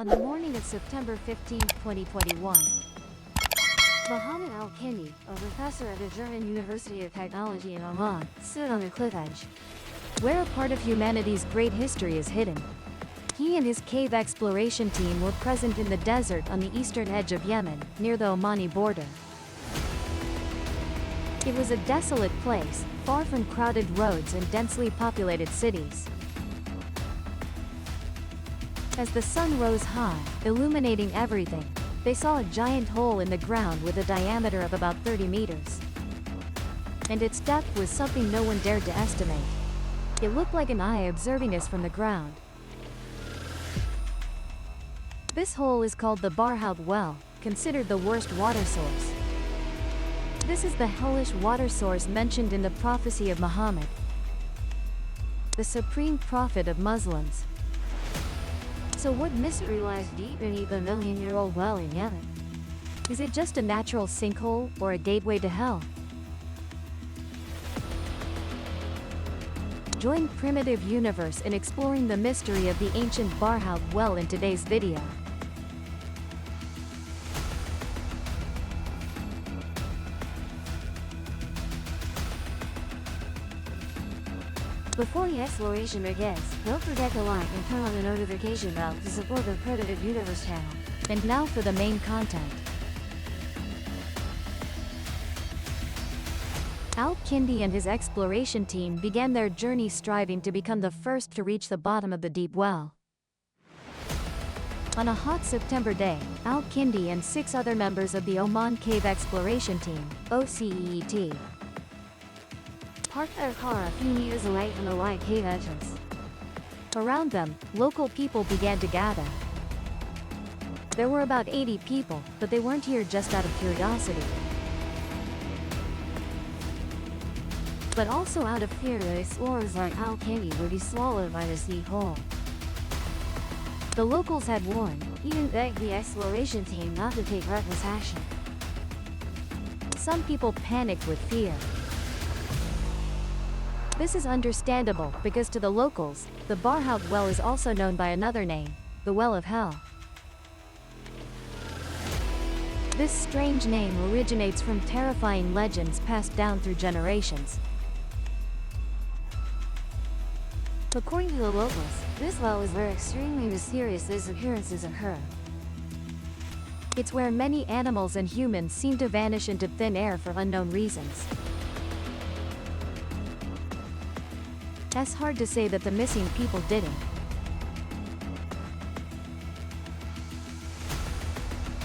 On the morning of September 15, 2021, Mohammed Al-Kindi, a professor at the German University of Technology in Oman, stood on a cliff edge, where a part of humanity's great history is hidden. He and his cave exploration team were present in the desert on the eastern edge of Yemen, near the Omani border. It was a desolate place, far from crowded roads and densely populated cities. As the sun rose high, illuminating everything, they saw a giant hole in the ground with a diameter of about 30 meters. And its depth was something no one dared to estimate. It looked like an eye observing us from the ground. This hole is called the Barhout Well, considered the worst water source. This is the hellish water source mentioned in the prophecy of Muhammad, the supreme prophet of Muslims. So what mystery lies deep beneath the million-year-old well in Yemen? Is it just a natural sinkhole or a gateway to hell? Join Primitive Universe in exploring the mystery of the ancient Barhout Well in today's video. Before the exploration begins, don't forget to like and turn on the notification bell to support the Primitive Universe channel. And now for the main content. Al-Kindi and his exploration team began their journey striving to become the first to reach the bottom of the deep well. On a hot September day, Al-Kindi and 6 other members of the Oman Cave Exploration Team, OCEET, parked their car a few meters away from the wide cave entrance. Around them, local people began to gather. There were about 80 people, but they weren't here just out of curiosity, but also out of fear that explorers like Al-Kindi would be swallowed by this deep hole. The locals had warned, even begged the exploration team not to take reckless action. Some people panicked with fear. This is understandable, because to the locals, the Barhout Well is also known by another name, the Well of Hell. This strange name originates from terrifying legends passed down through generations. According to the locals, this well is where extremely mysterious disappearances occur. It's where many animals and humans seem to vanish into thin air for unknown reasons. It's hard to say that the missing people didn't.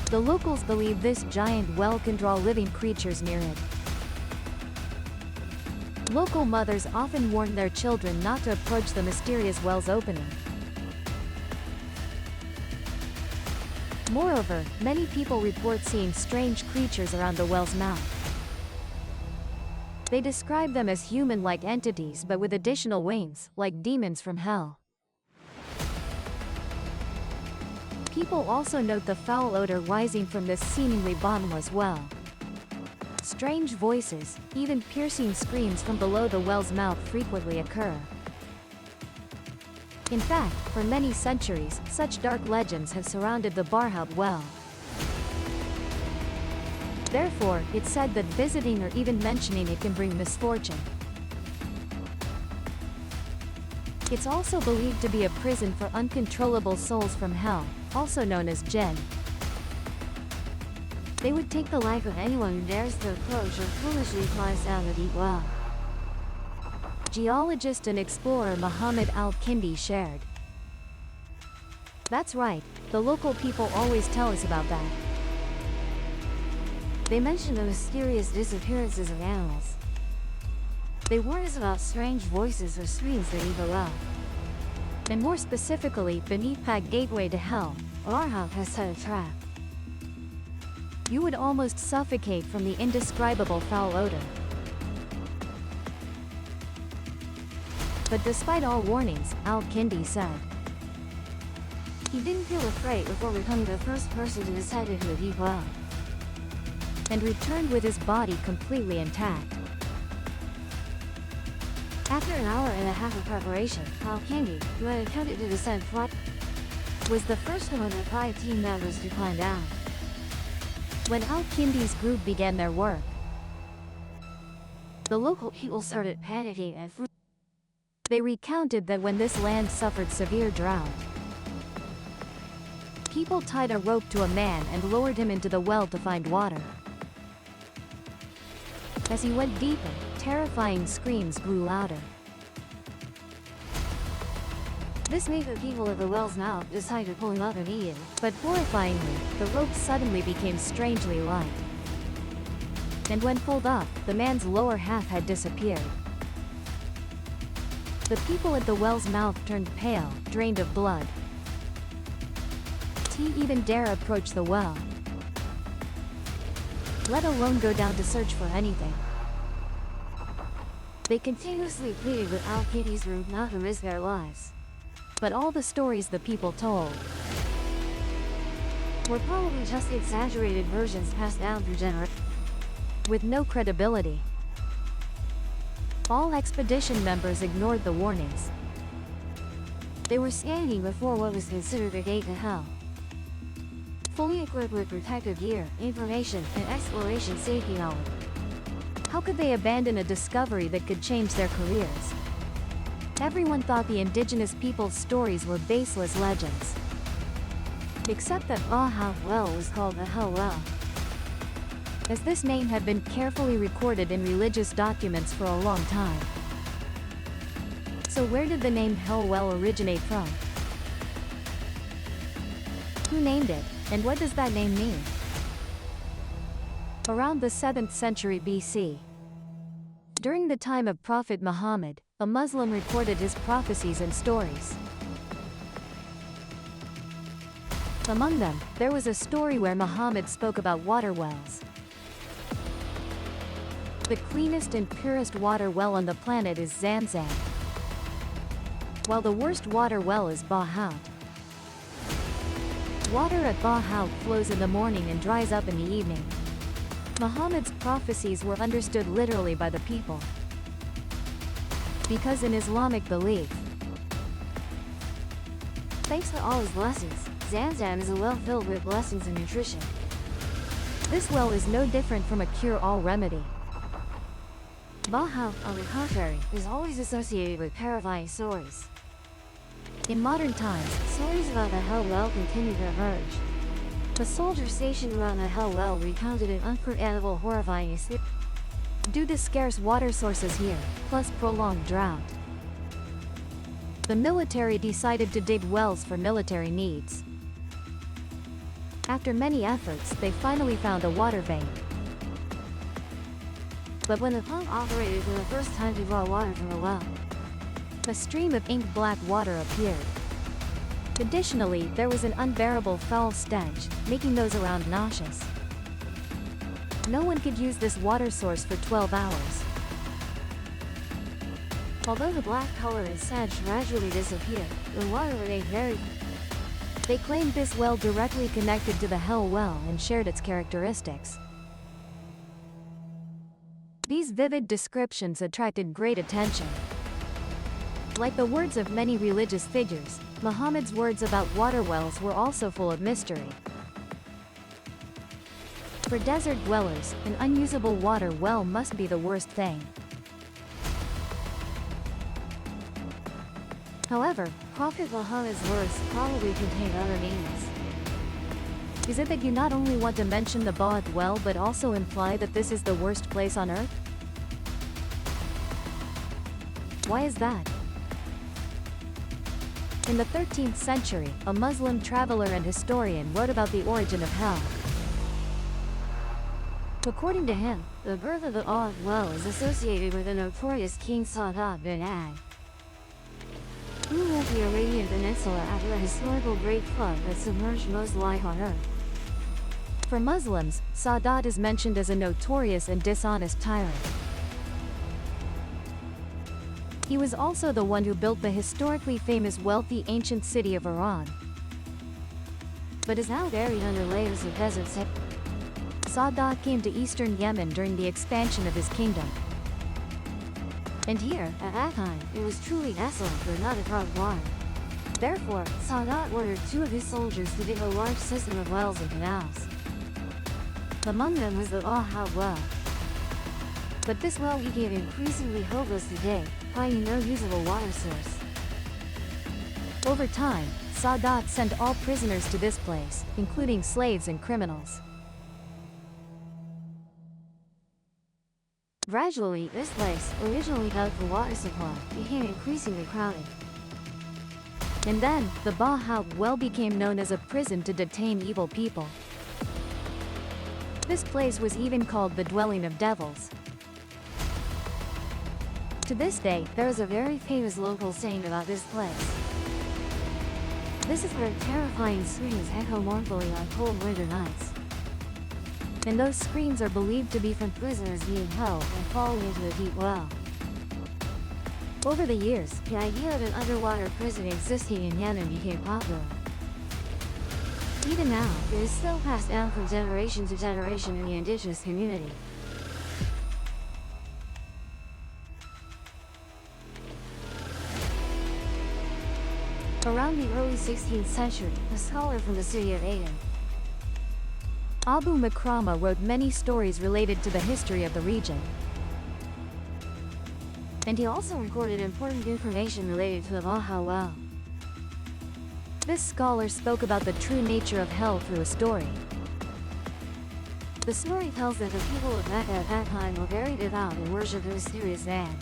The locals believe this giant well can draw living creatures near it. Local mothers often warn their children not to approach the mysterious well's opening. Moreover, many people report seeing strange creatures around the well's mouth. They describe them as human-like entities but with additional wings, like demons from hell. People also note the foul odor rising from this seemingly bottomless well. Strange voices, even piercing screams from below the well's mouth frequently occur. In fact, for many centuries, such dark legends have surrounded the Barhout Well. Therefore, it's said that visiting or even mentioning it can bring misfortune. It's also believed to be a prison for uncontrollable souls from hell, also known as jinn. They would take the life of anyone who dares to approach or foolishly climbs down the deep well. Geologist and explorer Mohammed Al-Kindi shared. That's right, the local people always tell us about that. They mention the mysterious disappearances of animals. They warn us about strange voices or screams beneath the well. And more specifically, beneath that gateway to hell, Barhout has set a trap. You would almost suffocate from the indescribable foul odor. But despite all warnings, Al-Kindi said he didn't feel afraid before becoming the first person to descend into the deep well, and returned with his body completely intact. After an hour and a half of preparation, Al-Kindi, who had attempted to descend flat, was the first among the 5 team members to climb down. When Al-Kindi's group began their work, the local people started panicking and they recounted that when this land suffered severe drought, people tied a rope to a man and lowered him into the well to find water. As he went deeper, terrifying screams grew louder. This made the people at the well's mouth decide to pull him up immediately, but horrifyingly, the rope suddenly became strangely light. And when pulled up, the man's lower half had disappeared. The people at the well's mouth turned pale, drained of blood. T even dare approach the well, let alone go down to search for anything. They continuously pleaded with Al-Kindi's group not to risk their lives. But all the stories the people told were probably just exaggerated versions passed down through generations, with no credibility. All expedition members ignored the warnings. They were standing before what was considered a gate to hell. Fully equipped with protective gear, information, and exploration safety knowledge. How could they abandon a discovery that could change their careers? Everyone thought the indigenous people's stories were baseless legends. Except that Baha'u'llah Well was called the Hell Well, as this name had been carefully recorded in religious documents for a long time. So where did the name Hell Well originate from? Who named it, and what does that name mean? Around the 7th century BC, during the time of Prophet Muhammad, a Muslim recorded his prophecies and stories. Among them, there was a story where Muhammad spoke about water wells. The cleanest and purest water well on the planet is Zamzam, while the worst water well is Baha'u'llah. Water at Baha'u'llah flows in the morning and dries up in the evening. Muhammad's prophecies were understood literally by the people, because in Islamic belief, thanks to all his blessings, Zamzam is a well filled with blessings and nutrition. This well is no different from a cure-all remedy. Baha'u'llah, on the contrary, is always associated with terrifying stories. In modern times, stories about the Hell Well continue to emerge. The soldier stationed around the Hell Well recounted an unforgettable, horrifying experience. Due to scarce water sources here, plus prolonged drought, the military decided to dig wells for military needs. After many efforts, they finally found a water vein. But when the pump operated for the first time to draw water from the well, a stream of ink-black water appeared. Additionally, there was an unbearable foul stench, making those around nauseous. No one could use this water source for 12 hours. Although the black color and stench gradually disappeared, the water remained very. They claimed this well directly connected to the Hell Well and shared its characteristics. These vivid descriptions attracted great attention. Like the words of many religious figures, Muhammad's words about water wells were also full of mystery. For desert dwellers, an unusable water well must be the worst thing. However, Prophet Muhammad's words probably contain other meanings. Is it that you not only want to mention the Baha'u'llah well but also imply that this is the worst place on earth? Why is that? In the 13th century, a Muslim traveler and historian wrote about the origin of hell. According to him, the birth of the Baha'u'llah well is associated with the notorious King Sadat bin Ag, who ruled the Arabian Peninsula after a historical great flood that submerged most life on earth. For Muslims, Sadat is mentioned as a notorious and dishonest tyrant. He was also the one who built the historically famous wealthy ancient city of Iran, but is now buried under layers of desert sand. Sadat came to eastern Yemen during the expansion of his kingdom. And here, at that time, it was truly desolate with not a drop of water. Therefore, Sadat ordered 2 of his soldiers to dig a large system of wells and canals. Among them was the Bahal well. But this well became increasingly hopeless to dig, finding no usable water source. Over time, Sadat sent all prisoners to this place, including slaves and criminals. Gradually, this place, originally held for water supply, became increasingly crowded. And then, the Bahal well became known as a prison to detain evil people. This place was even called the dwelling of devils. To this day, there is a very famous local saying about this place. This is where terrifying screams echo mournfully on cold winter nights. And those screams are believed to be from prisoners being held and falling into a deep well. Over the years, the idea of an underwater prison existing in Yemen became popular. Even now, it is still passed down from generation to generation in the indigenous community. Around the early 16th century, a scholar from the city of Aden, Abu Makrama, wrote many stories related to the history of the region. And he also recorded important information related to the Bahal well. This scholar spoke about the true nature of hell through a story. The story tells that the people of Mecca at that time were very devout and worshipped a mysterious man.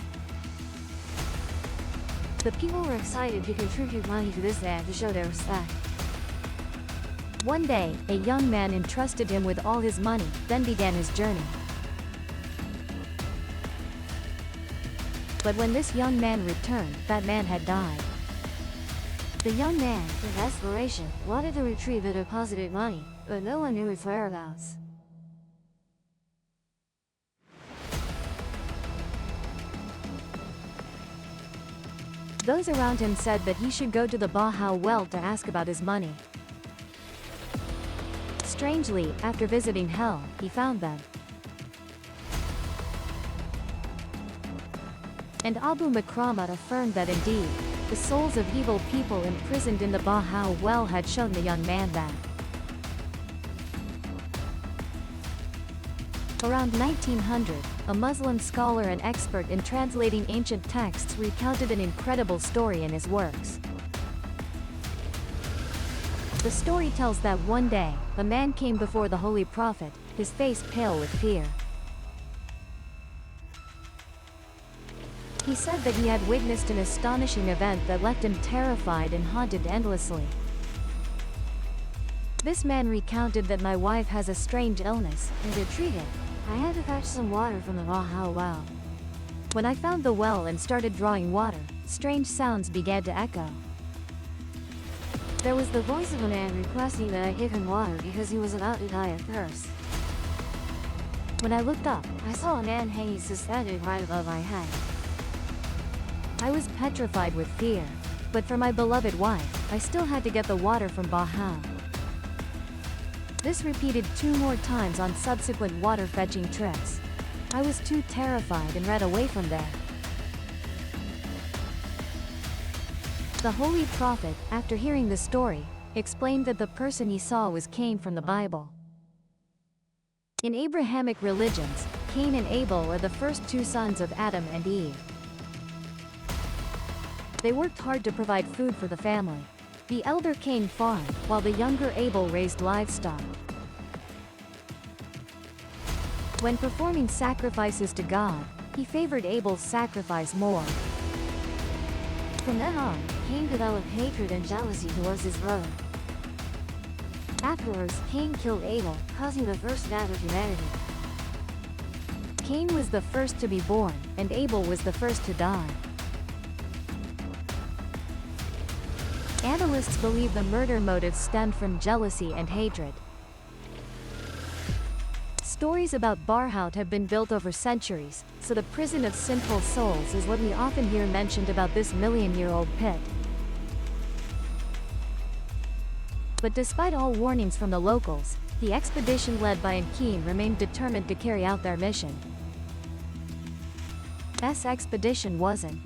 The people were excited to contribute money to this man to show their respect. One day, a young man entrusted him with all his money, then began his journey. But when this young man returned, that man had died. The young man, in desperation, wanted to retrieve the deposited money, but no one knew its whereabouts. Those around him said that he should go to the Bahal well to ask about his money. Strangely, after visiting hell, he found them. And Abu Makrama affirmed that indeed, the souls of evil people imprisoned in the Bahal well had shown the young man that. Around 1900, a Muslim scholar and expert in translating ancient texts recounted an incredible story in his works. The story tells that one day, a man came before the Holy Prophet, his face pale with fear. He said that he had witnessed an astonishing event that left him terrified and haunted endlessly. This man recounted that my wife has a strange illness, and to treat it, I had to fetch some water from the Bahal well. When I found the well and started drawing water, strange sounds began to echo. There was the voice of a man requesting that I give him water because he was about to die of thirst. When I looked up, I saw a man hanging suspended right above my head. I was petrified with fear, but for my beloved wife, I still had to get the water from Bahal. This repeated 2 more times on subsequent water-fetching trips. I was too terrified and ran away from there. The Holy Prophet, after hearing the story, explained that the person he saw was Cain from the Bible. In Abrahamic religions, Cain and Abel are the first 2 sons of Adam and Eve. They worked hard to provide food for the family. The elder Cain farmed, while the younger Abel raised livestock. When performing sacrifices to God, he favored Abel's sacrifice more. From then on, Cain developed hatred and jealousy towards his brother. Afterwards, Cain killed Abel, causing the first death of humanity. Cain was the first to be born, and Abel was the first to die. Analysts believe the murder motive stemmed from jealousy and hatred. Stories about Barhout have been built over centuries, so the prison of sinful souls is what we often hear mentioned about this million-year-old pit. But despite all warnings from the locals, the expedition led by Ankeen remained determined to carry out their mission. This expedition wasn't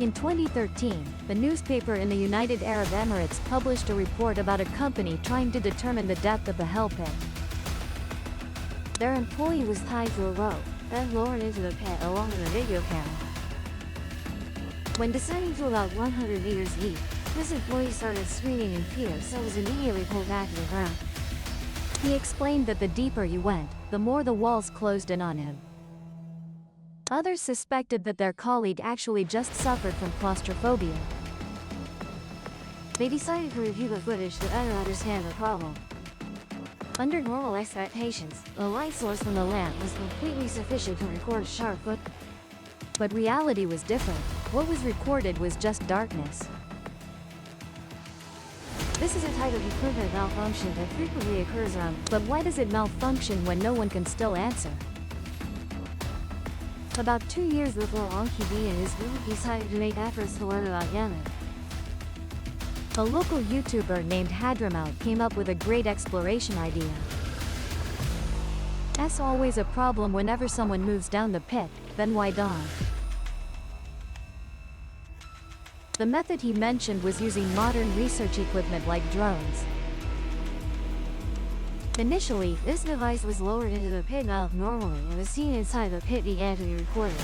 In 2013, the newspaper in the United Arab Emirates published a report about a company trying to determine the depth of the hell pit. Their employee was tied to a rope, then lowered into the pit along with a video camera. When descending to about 100 meters deep, this employee started screaming in fear, so was immediately pulled back to the ground. He explained that the deeper he went, the more the walls closed in on him. Others suspected that their colleague actually just suffered from claustrophobia. They decided to review the footage to better understand the problem. Under normal expectations, the light source from the lamp was completely sufficient to record sharp footprints. But reality was different. What was recorded was just darkness. This is a type of equipment malfunction that frequently occurs around, but why does it malfunction when no one can still answer? About 2 years before Anki and his group decided to make efforts to learn about Yemen, a local YouTuber named Hadramaut came up with a great exploration idea. That's always a problem whenever someone moves down the pit, then why dawn? The method he mentioned was using modern research equipment like drones. Initially, this device was lowered into the pit mouth normally and was seen inside the pit began to be recorded.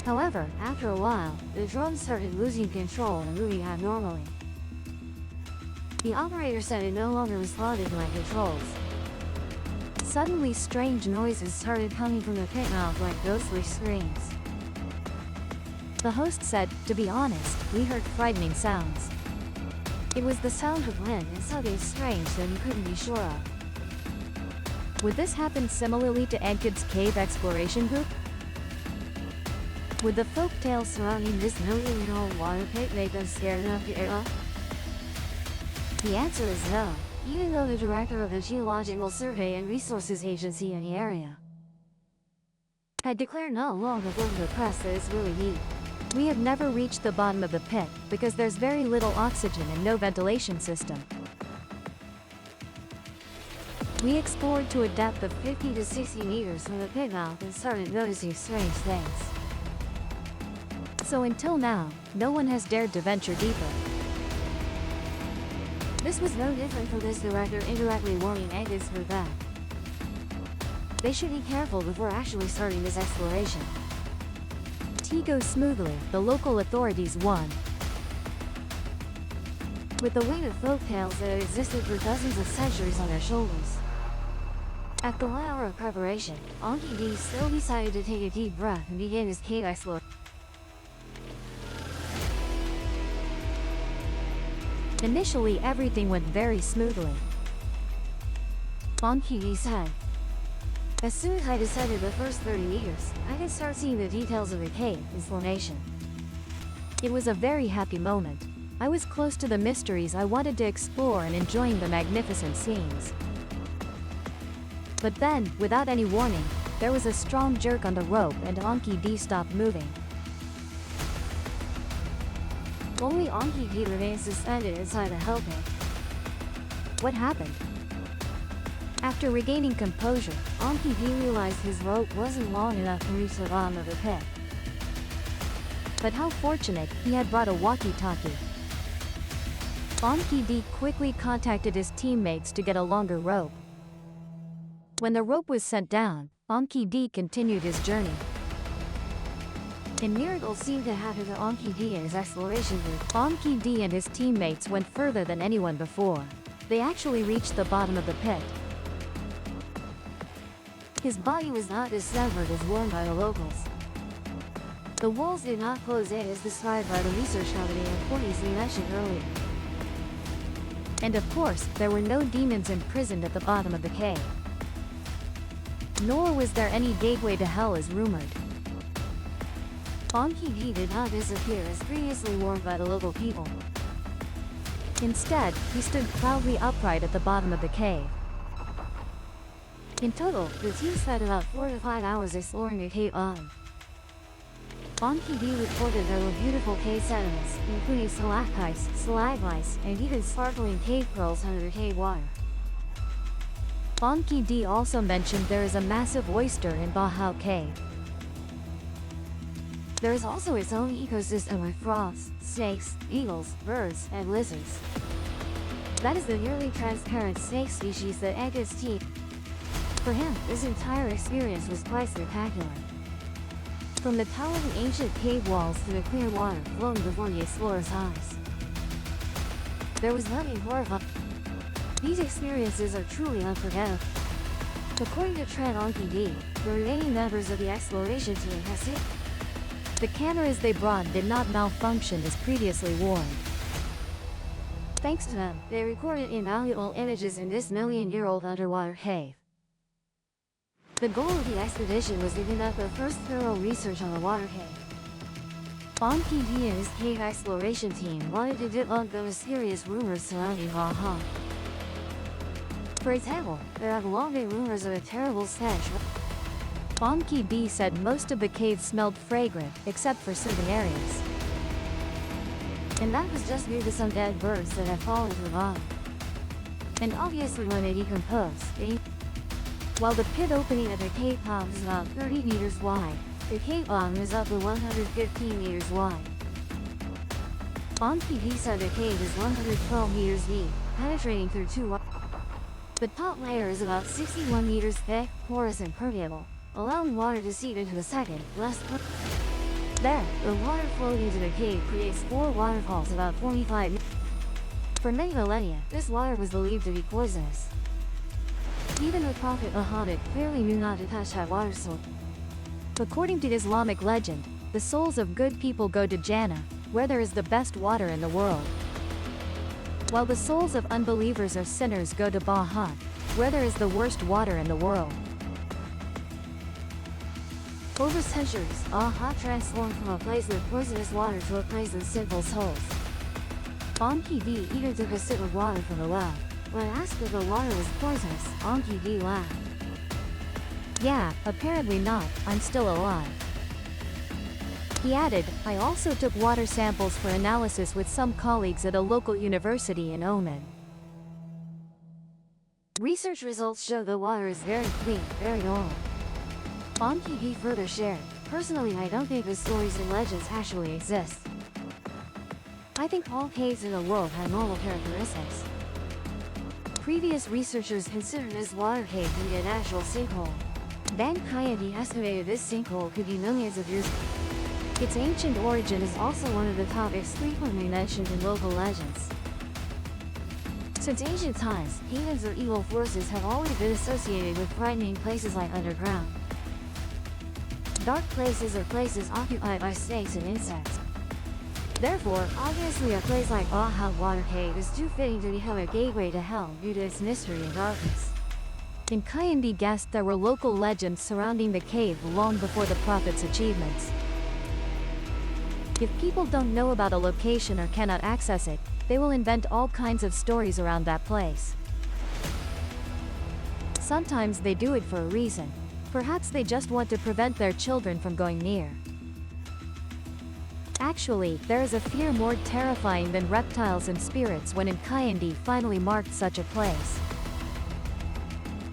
However, after a while, the drone started losing control and moving abnormally. The operator said it no longer responded to my controls. Suddenly strange noises started coming from the pit mouth like ghostly screams. The host said, "To be honest, we heard frightening sounds. It was the sound of wind and something strange that we couldn't be sure of." Would this happen similarly to Ankud's cave exploration group? Would the folk tales surrounding this million-year-old water pit make them scared enough to get off? The answer is no, even though the director of the Geological Survey and Resources Agency in the area had declared not long ago to the press that it's really deep. We have never reached the bottom of the pit, because there's very little oxygen and no ventilation system. We explored to a depth of 50 to 60 meters from the pit mouth and started noticing strange things. So until now, no one has dared to venture deeper. This was no different from this director indirectly warning Angus for that they should be careful before actually starting this exploration. Tea goes smoothly, the local authorities won. With the weight of folktales that had existed for dozens of centuries on their shoulders. After 1 hour of preparation, Anki D still decided to take a deep breath and begin his cave exploration. Initially, everything went very smoothly. Anki D said, "As soon as I descended the first 30 meters, I could start seeing the details of the cave formation. It was a very happy moment. I was close to the mysteries I wanted to explore and enjoying the magnificent scenes. But then, without any warning, there was a strong jerk on the rope and Anki D stopped moving. Only Anki D remained suspended inside the hell pit. What happened?" After regaining composure, Anki D realized his rope wasn't long enough to reach the bottom of the pit. But how fortunate, he had brought a walkie-talkie. Anki D quickly contacted his teammates to get a longer rope. When the rope was sent down, Anki D continued his journey. A miracle seemed to happen to Anki D and his exploration group. Anki D and his teammates went further than anyone before. They actually reached the bottom of the pit. His body was not dismembered as warned by the locals. The walls did not close in as described by the research company employees we mentioned earlier. And of course, there were no demons imprisoned at the bottom of the cave. Nor was there any gateway to hell as rumored. Anki D did not disappear as previously warned by the local people. Instead, he stood proudly upright at the bottom of the cave. In total, the team spent about 4 to 5 hours exploring the cave bottom. Anki D reported there were beautiful cave sediments, including stalactites, stalagmites, and even sparkling cave pearls under the cave water. Anki D also mentioned there is a massive oyster in Bahau Cave. There is also its own ecosystem with frogs, snakes, eagles, birds, and lizards. That is the nearly transparent snake species that egg its teeth. For him, this entire experience was quite spectacular. From the towering ancient cave walls to the clear water flowing before the explorer's eyes, there was nothing horrifying. These experiences are truly unforgettable. According to Trent on PD, the remaining members of the exploration team have seen the cameras they brought did not malfunction as previously warned. Thanks to them, they recorded invaluable images in this million-year-old underwater cave. The goal of the expedition was to conduct the first thorough research on the water cave. On PD and his cave exploration team wanted to debunk the mysterious rumors surrounding Baja. For example, there have long been rumors of a terrible stench. Bonki B said most of the cave smelled fragrant, except for certain areas. And that was just due to some dead birds that had fallen to the bottom. And obviously when they decompose, while the pit opening at the cave bottom is about 30 meters wide, the cave bottom is up to 115 meters wide. Bonki B said the cave is 112 meters deep, penetrating through two. The top layer is about 61 meters thick, porous and permeable, allowing water to seep into the second, less There, the water flowing into the cave creates 4 waterfalls about 45 meters. For many millennia, this water was believed to be poisonous. Even the Prophet Muhammad clearly knew not to touch that water source. According to Islamic legend, the souls of good people go to Jannah, where there is the best water in the world, while the souls of unbelievers or sinners go to Baha, where there is the worst water in the world. Over centuries, Baha transformed from a place with poisonous water to a place with sinful souls. Bonki D even took a sip of water from the well. When asked if the water was poisonous, Bonki D laughed. Yeah, apparently not, I'm still alive. He added, I also took water samples for analysis with some colleagues at a local university in Oman. Research results show the water is very clean, very normal. Bonki D further shared, personally I don't think the stories and legends actually exist. I think all caves in the world have normal characteristics. Previous researchers considered this water cave to be a natural sinkhole. Van Kayati estimated this sinkhole could be millions of years. Its ancient origin is also one of the topics frequently mentioned in local legends. Since ancient times, heathens or evil forces have always been associated with frightening places like underground. Dark places are places occupied by snakes and insects. Therefore, obviously a place like Baha Water Cave is too fitting to become a gateway to hell due to its mystery and darkness. Nkayandi guessed there were local legends surrounding the cave long before the Prophet's achievements. If people don't know about a location or cannot access it, they will invent all kinds of stories around that place. Sometimes they do it for a reason. Perhaps they just want to prevent their children from going near. Actually, there is a fear more terrifying than reptiles and spirits when Nkayandi finally marked such a place.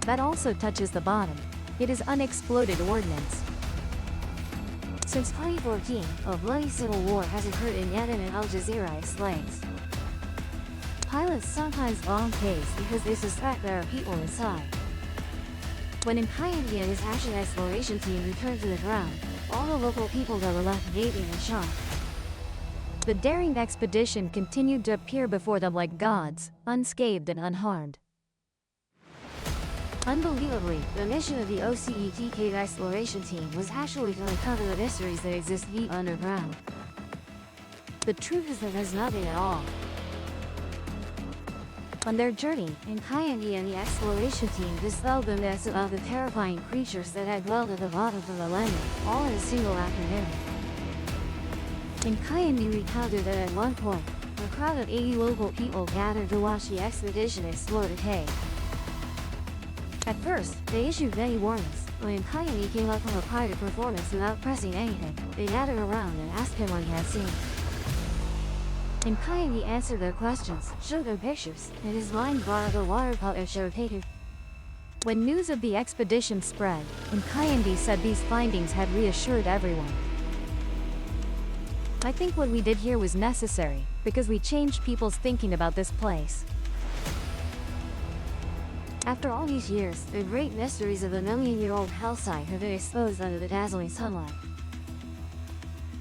That also touches the bottom. It is unexploded ordnance. Since 2014, a bloody civil war has occurred in Yemen and Al Jazeera explains. Pilots sometimes bomb caves because they suspect there are people inside. When Nkayandi and his action exploration team returned to the ground, all the local people that were left gaping in shock. The daring expedition continued to appear before them like gods, unscathed and unharmed. Unbelievably, the mission of the OCET cave exploration team was actually to uncover the mysteries that exist deep underground. The truth is that there's nothing at all. On their journey, Nkayandi and the exploration team dispelled the myths about the terrifying creatures that had dwelled at the bottom for millennia, all in a single afternoon. Nkayandi recounted that at one point, a crowd of 80 local people gathered to watch the expedition explore the cave. At first, they issued many warnings. When Nkayandi came up from a private performance without pressing anything, they gathered around and asked him what he had seen. Nkayandi answered their questions, showed them pictures, and his mind brought up a water puppet show taken. When news of the expedition spread, Nkayandi said these findings had reassured everyone. I think what we did here was necessary, because we changed people's thinking about this place. After all these years, the great mysteries of the million-year-old hell site have been exposed under the dazzling sunlight.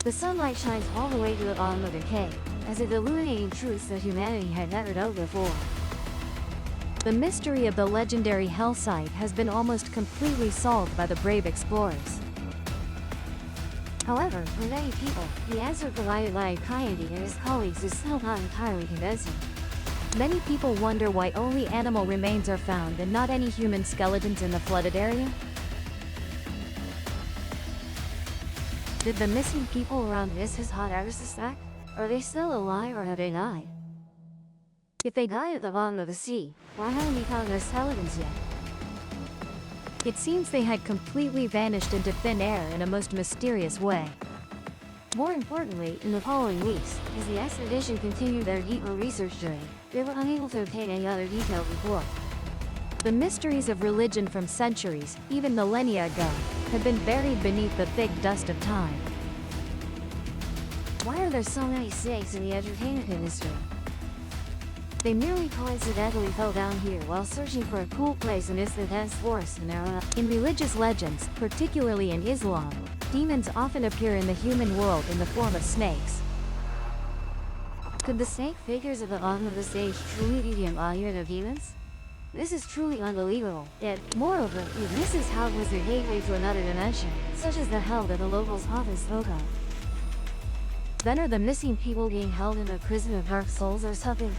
The sunlight shines all the way to the bottom of the cave, as if illuminating truths that humanity had never known before. The mystery of the legendary hell site has been almost completely solved by the brave explorers. However, for many people, the answer provided by Coyote and his colleagues is still not entirely convincing. Many people wonder why only animal remains are found and not any human skeletons in the flooded area. Did the missing people around this hot ever suspect? Are they still alive or have they died? If they died at the bottom of the sea, why haven't we found their skeletons yet? It seems they had completely vanished into thin air in a most mysterious way. More importantly, in the following weeks, as the expedition continued their deeper research journey, they were unable to obtain any other detailed report. The mysteries of religion from centuries, even millennia ago, have been buried beneath the thick dust of time. Why are there so many snakes in the entertainment industry? They merely coincidentally fell down here while searching for a cool place amidst the dense forest in their own. In religious legends, particularly in Islam, demons often appear in the human world in the form of snakes. Could the snake figures at the bottom of the stage truly be the embodiment of demons? This is truly unbelievable, yet, moreover, if this is how it was the gateway to another dimension, such as the hell that the locals often spoke of. Then are the missing people being held in a prison of dark souls or something?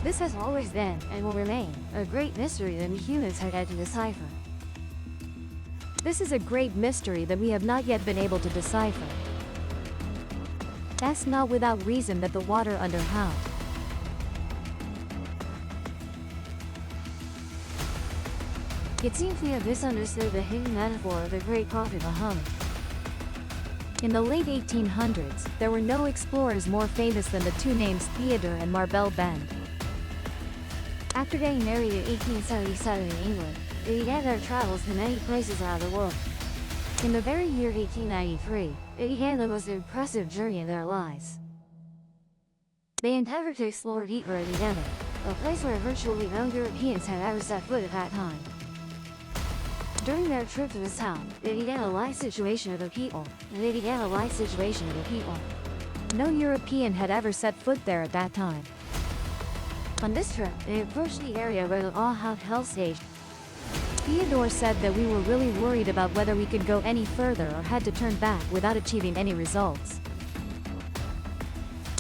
This has always been, and will remain, a great mystery that we humans have had to decipher. This is a great mystery that we have not yet been able to decipher. That's not without reason that the water under how. It seems we have misunderstood the hidden metaphor of the great prophet Muhammad. In the late 1800s, there were no explorers more famous than the two names Theodore and Marbel Bend. After getting married in 1877 in England, they began their travels to many places around the world. In the very year 1893, they began the most impressive journey of their lives. They endeavored to explore deeper into Yemen, a place where virtually no Europeans had ever set foot at that time. During their trip to this town, they began a life situation of the people, and they began a life situation of the people. No European had ever set foot there at that time. On this trip, they approached the area where the all-out hell stage. Theodore said that we were really worried about whether we could go any further or had to turn back without achieving any results.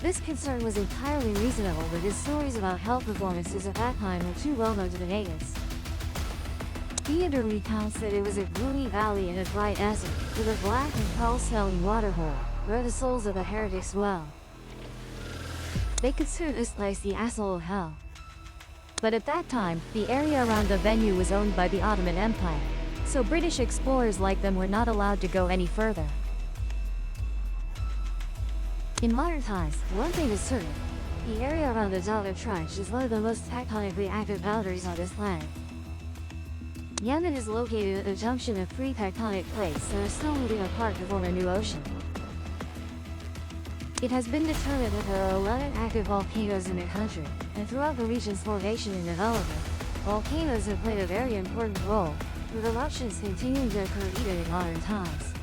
This concern was entirely reasonable, but his stories about hell performances at that time were too well known to the natives. Theodore recounts that it was a gloomy valley in a dry desert, with a black and foul-smelling waterhole, where the souls of the heretics dwell. They considered this place the asshole of hell. But at that time, the area around the venue was owned by the Ottoman Empire, so British explorers like them were not allowed to go any further. In modern times, one thing is certain. The area around the Delta Trench is one of the most tectonically active boundaries on this planet. Yemen is located at the junction of three tectonic plates that are still moving apart to form a new ocean. It has been determined that there are 11 active volcanoes in the country, and throughout the region's formation and development, volcanoes have played a very important role, with eruptions continuing to occur even in modern times.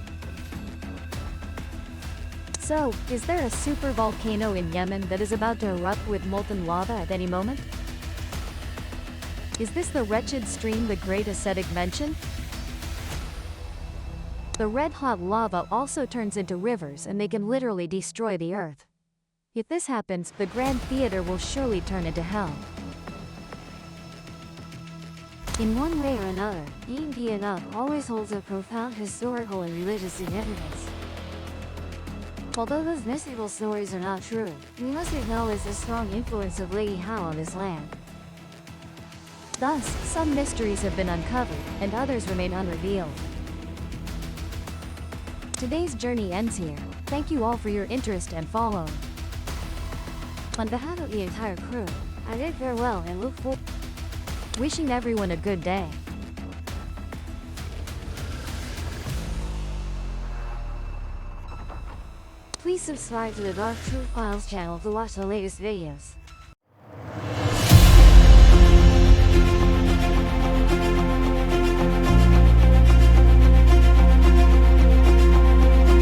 So, is there a super volcano in Yemen that is about to erupt with molten lava at any moment? Is this the wretched stream the great ascetic mentioned? The red-hot lava also turns into rivers and they can literally destroy the earth. If this happens, the Grand Theater will surely turn into hell. In one way or another, being enough always holds a profound historical and religious significance. Although those mystical stories are not true, we must acknowledge the strong influence of Lady Howe on this land. Thus, some mysteries have been uncovered, and others remain unrevealed. Today's journey ends here. Thank you all for your interest and following. On behalf of the entire crew, I bid farewell and look forward. Wishing everyone a good day. Please subscribe to the Dark Truth Files channel to watch the latest videos.